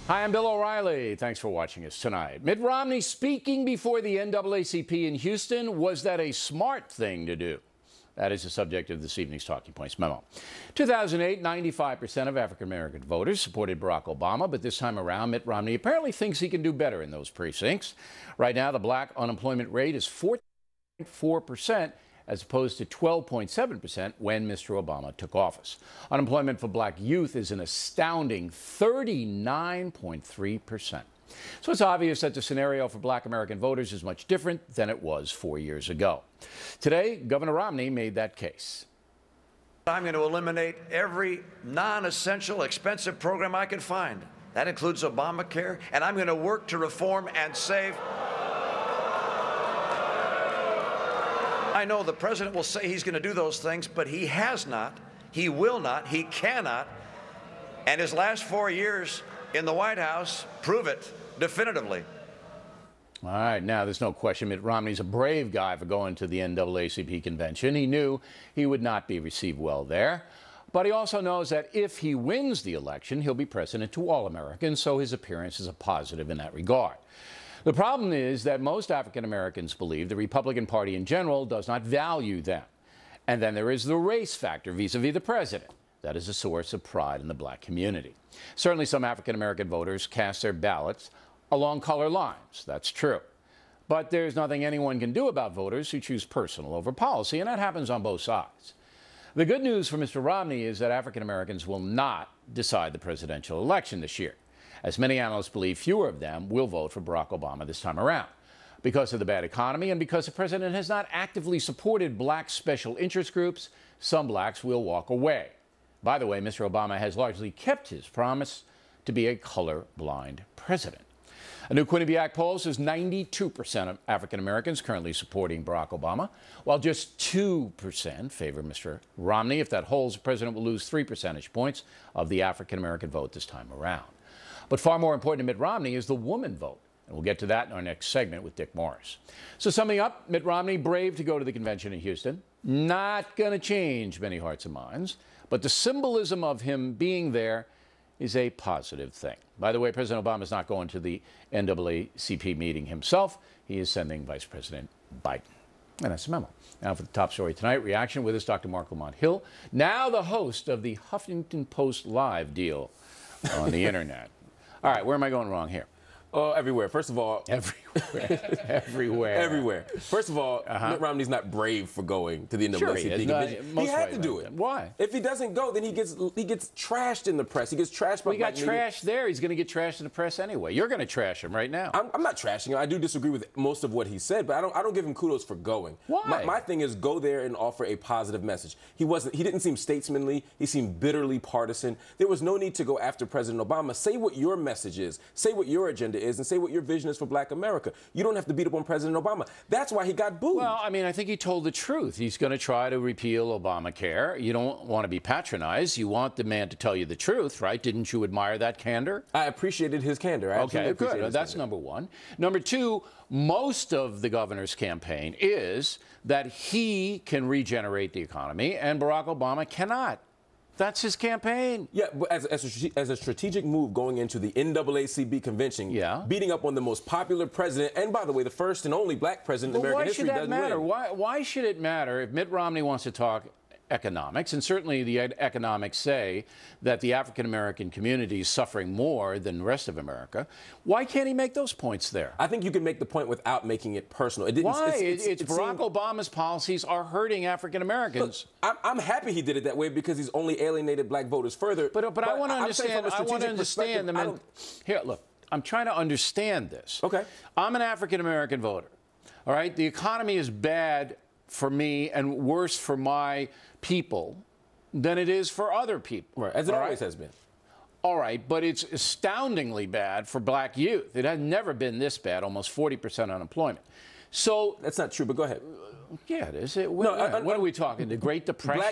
Hi, I'm Bill O'Reilly. Thanks for watching us tonight. Mitt Romney speaking before the N.A.A.C.P. in Houston. Was that a smart thing to do? That is the subject of this evening's Talking Points memo. 2008, 95% of African-American voters supported Barack Obama, but this time around, Mitt Romney apparently thinks he can do better in those precincts. Right now, the black unemployment rate is 4.4%, as opposed to 12.7% when Mr. Obama took office. Unemployment for black youth is an astounding 39.3%. So it's obvious that the scenario for black American voters is much different than it was 4 years ago. Today, Governor Romney made that case. I'm going to eliminate every non-essential, expensive program I can find. That includes Obamacare, and I'm going to work to reform and save. I know the president will say he's going to do those things, but he has not, he will not, he cannot, and his last 4 years in the White House prove it definitively. All right, now there's no question Mitt Romney's a brave guy for going to the N.A.A.C.P. convention. He knew he would not be received well there, but he also knows that if he wins the election, he'll be president to all Americans, so his appearance is a positive in that regard. The problem is that most African Americans believe the Republican Party in general does not value them. And then there is the race factor vis-a-vis the president. That is a source of pride in the black community. Certainly some African American voters cast their ballots along color lines. That's true. But there's nothing anyone can do about voters who choose personal over policy, and that happens on both sides. The good news for Mr. Romney is that African Americans will not decide the presidential election this year. As many analysts believe, fewer of them will vote for Barack Obama this time around. Because of the bad economy and because the president has not actively supported black special interest groups, some blacks will walk away. By the way, Mr. Obama has largely kept his promise to be a colorblind president. A new Quinnipiac poll says 92% of African Americans currently supporting Barack Obama, while just 2% favor Mr. Romney. If that holds, the president will lose 3 percentage points of the African American vote this time around. But far more important to Mitt Romney is the woman vote. And we'll get to that in our next segment with Dick Morris. So summing up, Mitt Romney brave to go to the convention in Houston. Not going to change many hearts and minds. But the symbolism of him being there is a positive thing. By the way, President Obama is not going to the N.A.A.C.P. meeting himself. He is sending Vice President Biden. And that's the memo. Now for the top story tonight, reaction with us, Dr. Mark Lamont Hill, now the host of the Huffington Post Live deal on the internet. All right, where am I going wrong here? Everywhere. First of all, everywhere. Everywhere. Everywhere. First of all, Mitt Romney's not brave for going to the N.A.A.C.P. convention. He had to do it. Why? If he doesn't go, then he gets trashed in the press. He gets trashed by. He got trashed there. He's going to get trashed in the press anyway. You're going to trash him right now. I'm not trashing him. I do disagree with most of what he said, but I don't give him kudos for going. Why? My thing is go there and offer a positive message. He didn't seem statesmanly. He seemed bitterly partisan. There was no need to go after President Obama. Say what your message is. Say what your agenda is, and say what your vision is for black America. You don't have to beat up on President Obama. That's why he got booed. Well, I mean, I think he told the truth. He's going to try to repeal Obamacare. You don't want to be patronized. You want the man to tell you the truth, right? Didn't you admire that candor? I appreciated his candor. Okay, good. That's number one. Number two, most of the governor's campaign is that he can regenerate the economy and Barack Obama cannot. That's his campaign. Yeah, but as a strategic move going into the N.A.A.C.P. convention, beating up on the most popular president, and by the way, the first and only black president in American history doesn't win. Why should it matter if Mitt Romney wants to talk economics, and certainly the economics say that the African-American community is suffering more than the rest of America? Why can't he make those points there? I think you can make the point without making it personal. Why? It's Barack Obama's policies are hurting African-Americans. I'm happy he did it that way because he's only alienated black voters further. But I want to understand. Here, look, I'm trying to understand this. Okay. I'm an African-American voter. All right? The economy is bad for me and worse for my people than it is for other people. Right, as it always has been. All right, but it's astoundingly bad for black youth. It has never been this bad, almost 40% unemployment. So that's not true, but go ahead. Yeah, it is. What are we talking? The Great Depression?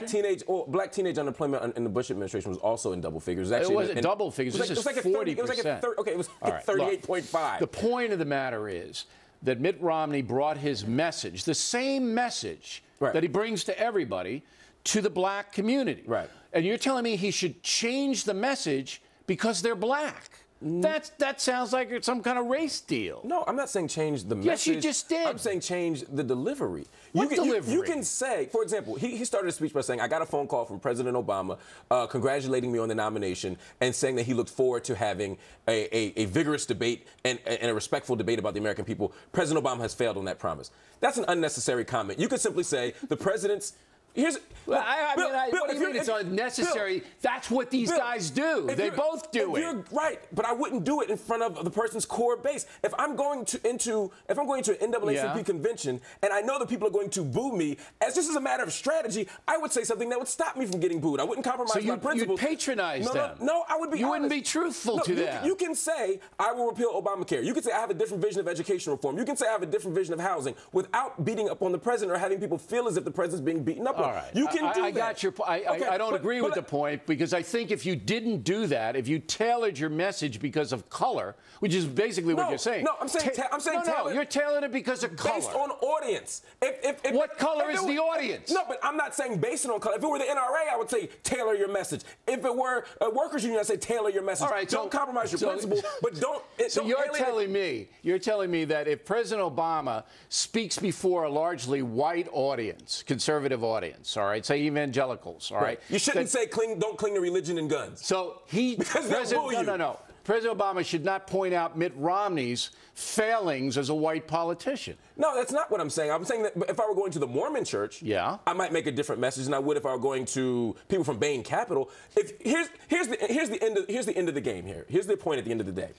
Black teenage unemployment in the Bush administration was also in double figures. It wasn't double figures. This is 40%. It was 38.5. The point of the matter is that Mitt Romney brought his message, the same message that he brings to everybody, to the black community. Right. And you're telling me he should change the message because they're black. That sounds like it's some kind of race deal. No, I'm not saying change the message. Yes, you just did. I'm saying change the delivery. What delivery? You can say, for example, he started a speech by saying, I got a phone call from President Obama congratulating me on the nomination and saying that he looked forward to having a vigorous debate and a respectful debate about the American people. President Obama has failed on that promise. That's an unnecessary comment. You could simply say the president's what do you mean it's unnecessary? That's what these guys do. They both do it. You're right, but I wouldn't do it in front of the person's core base. If I'm going to an N.A.A.C.P convention and I know that people are going to boo me, as just as a matter of strategy, I would say something that would stop me from getting booed. I wouldn't compromise my principles. So you patronize them. No, I would be honest. You wouldn't be truthful to them. You can say, I will repeal Obamacare. You can say, I have a different vision of education reform. You can say, I have a different vision of housing without beating up on the president or having people feel as if the president's being beaten up on. All right. You can do that. I got your point. I don't agree with the point, because I think if you didn't do that, if you tailored your message because of color, which is basically what you're saying. No, I'm saying no, you're tailoring it because of color. Based on audience. What color is the audience? No, but I'm not saying based it on color. If it were the N.R.A., I would say tailor your message. If it were a workers' union, I'd say tailor your message. All right, don't compromise your principle, but don't. So you're telling me that if President Obama speaks before a largely white audience, conservative audience, all right, say evangelicals, all right, you shouldn't say don't cling to religion and guns. So because no. President Obama should not point out Mitt Romney's failings as a white politician. No, that's not what I'm saying. I'm saying that if I were going to the Mormon church, I might make a different message than I would if I were going to people from Bain Capital. Here's the end of the game here. Here's the point at the end of the day.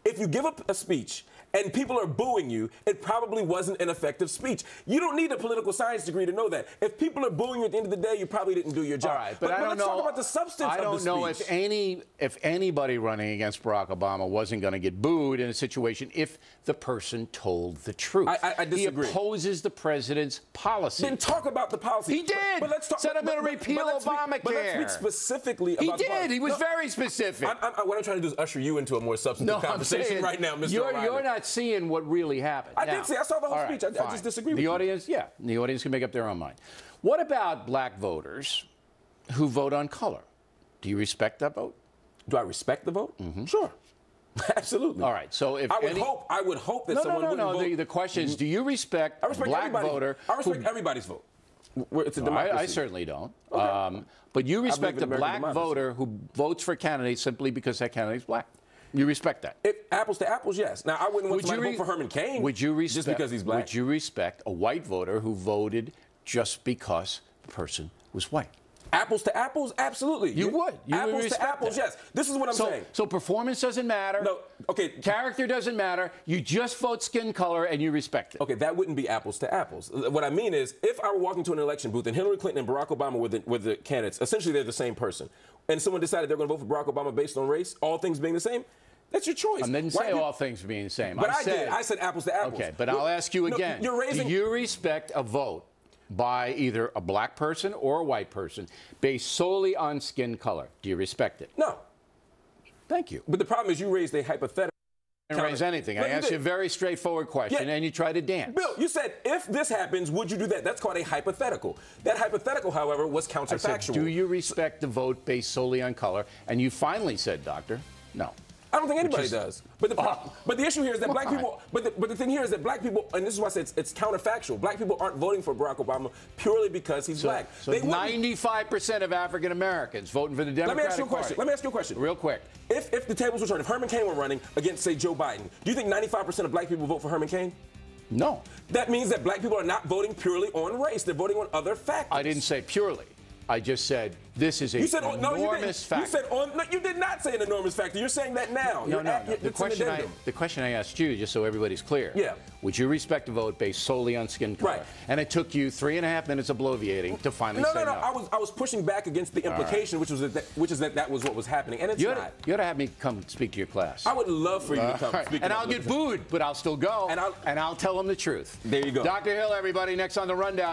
If you give up a speech and people are booing you, it probably wasn't an effective speech. You don't need a political science degree to know that. If people are booing you at the end of the day, you probably didn't do your job. All right, but I don't know. Let's talk about the substance of the speech. I don't know if anybody running against Barack Obama wasn't going to get booed in a situation if the person told the truth. I disagree. He opposes the president's policy. Then talk about the policy. He did. But let's talk. Said I'm going to repeal Obamacare. But let's speak specifically about the policy. He was very specific. What I'm trying to do is usher you into a more substantive conversation right now, Mr. O'Reilly. You're not seeing what really happened. I did see. I saw the whole speech. I just disagree with you. The audience can make up their own mind. What about black voters who vote on color? Do you respect that vote? Do I respect the vote? Mm-hmm. Sure. Absolutely. All right. So if I would hope that someone wouldn't vote. The question is, do you respect a black voter? I respect everybody's vote. It's a democracy. I certainly don't. Okay. But you respect a black voter who votes for candidates simply because that candidate's black. You respect that? Apples to apples, yes. Now, I wouldn't want somebody to vote for Herman Cain just because he's black. Would you respect a white voter who voted just because the person was white? Apples to apples, absolutely. You would. Apples to apples, yes. This is what I'm saying. So performance doesn't matter. No, okay. Character doesn't matter. You just vote skin color and you respect it. Okay, that wouldn't be apples to apples. What I mean is, if I were walking to an election booth and Hillary Clinton and Barack Obama were the candidates, essentially they're the same person, and someone decided they're going to vote for Barack Obama based on race, all things being the same, that's your choice. I didn't say all things being the same. But I did. I said apples to apples. Okay, but I'll ask you again. Do you respect a vote by either a black person or a white person based solely on skin color? Do you respect it? No. Thank you. But the problem is you raised a hypothetical. I didn't raise anything. I asked you a very straightforward question, and you tried to dance. Bill, you said, if this happens, would you do that? That's called a hypothetical. That hypothetical, however, was counterfactual. I said, do you respect the vote based solely on color? And you finally said, Doctor, no. I don't think anybody does. But the issue here is that black people. But the thing here is that black people, and this is why I said it's counterfactual. Black people aren't voting for Barack Obama purely because he's black. So 95% of African Americans voting for the Democratic Party. Let me ask you a question. Real quick. If the tables were turned, if Herman Cain were running against, say, Joe Biden, do you think 95% of black people vote for Herman Cain? No. That means that black people are not voting purely on race. They're voting on other factors. I didn't say purely. I just said this is an enormous factor. You said no, you did not say an enormous factor. You're saying that now. No. The question I asked you, just so everybody's clear. Yeah. Would you respect a vote based solely on skin color? Right. And it took you 3.5 minutes of bloviating to finally say no. No. I was pushing back against the implication, which is that was what was happening, and it's not. You ought to have me come speak to your class. I would love for you to come speak. And I'll get booed, but I'll still go. And I'll tell them the truth. There you go. Dr. Hill, everybody. Next on the Rundown.